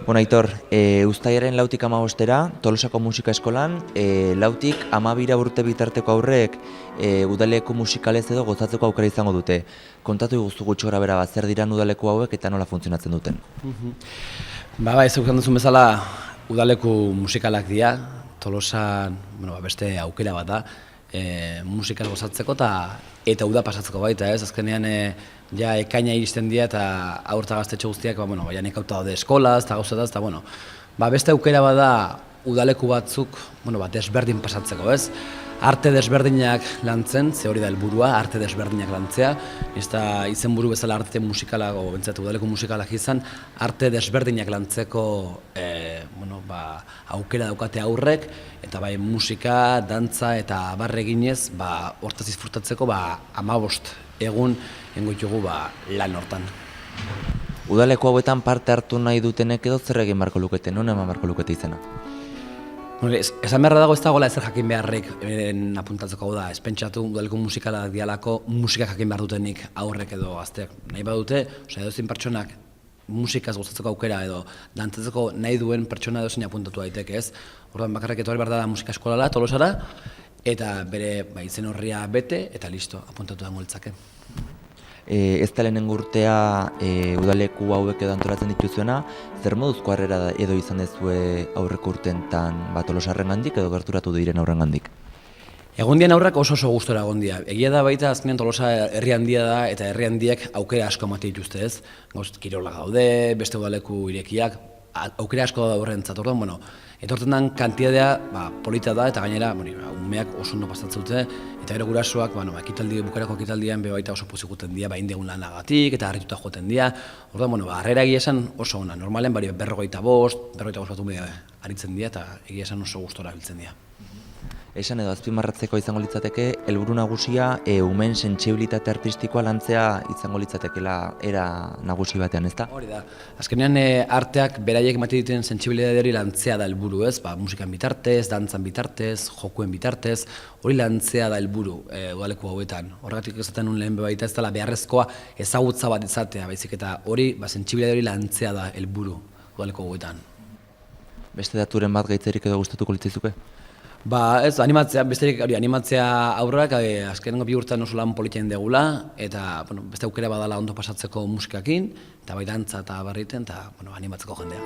Bueno, Aitor, uztailaren 6-tik 15-era, Tolosako musika eskolan, 6-tik 12 urte bitarteko aurrek udaleku musikalez edo gozatzeko aukera izango dute. Kontatu iguzu gutxi gora bera bat, zer diran udaleku hauek eta nola funtzionatzen duten? Bai, zuk esan duzun bezala, udaleku musikalak dira, Tolosan beste aukera bat da, musikal gozatzeko eta uda pasatzeko baita, ez? Azkenean ja ekaina iristen dira eta aurta gaztetxo guztiak ja nekauta daude eskolaz eta gauzataz, eta beste aukera bat da udaleku batzuk desberdin pasatzeko, ez? Arte desberdinak lantzen, ze hori da helburua, arte desberdinak lantzea, ez da izenburu bezala arte musikalak, bentsat udaleku musikalak izan, arte desberdinak lantzeko aukera daukate aurrek, eta bai musika, dantza eta barre eginez, hortaz disfrutatzeko 15 egun engoitugu lan hortan. Udaleku hauetan parte hartu nahi dutenek edo zer egin beharko lukete, non eman beharko lukete izena? Esan beharra dago ez dagoela ezer jakin beharrek apuntatzeko da, ez pentsatu udaleku musikalak dialako musika jakin behar dutenik aurrek edo gazteak. Nahi badute, edozein pertsonak musikaz gozatzeko aukera edo dantzatzeko nahi duen pertsona edozein apuntatu daiteke, ez? Orduan bakarrik etorri behar da musika eskolala, Tolosara, eta bere izen horria bete eta listo, apuntatu dango litzake. Ez da lehenengo urtea udaleku hauek edo antolatzen dituzuena, zer moduzko harrera edo izan dezue aurreko urtentan Tolosarrengandik edo gerturatu diren aurrengandik? Egon dien aurrak oso gustora egon dira. Egia da baita azkenean Tolosa herri handia da eta herri handiak aukera asko ematen dituzte, ez? Kirola gaude, beste udaleku irekiak, aukera asko da horrentzat. Orduan, etortzen den kantidadea polita da eta gainera umeak oso ondo pasatzen dute eta gero gurasoak bukarako ekitaldian baita oso pozik guten dira indegun lanagatik eta harrituta joaten dira. Orduan, harrera egia esan oso ona. Normalen 45 bat ume aritzen dira eta egia esan oso gustora biltzen dira. Esan edo azpimarratzeko izango litzateke, helburu nagusia umeen sentsibilitate artistikoa lantzea izango litzatekeela era nagusi batean, ezta? Hori da. Azkenean arteak beraiek ematen dituen sentsibilitateari lantzea da helburu, ez? Musikan bitartez, dantzan bitartez, jokuen bitartez, hori lantzea da helburu udaleku hauetan. Horregatik esaten nuen lehen baita ez dela beharrezkoa ezagutza bat izatea, baizik eta hori sentsibilitateari lantzea da helburu udaleku hauetan. Beste daturen bat gaitzerik edo gustatuko litzazuke? Ez, animatzea, besterik animatzea aurrak, azkenengo 2 urtean oso lan politen degula, eta beste aukera badala ondo pasatzeko musikakin, eta bai dantza eta barriten, eta animatzeko jendea.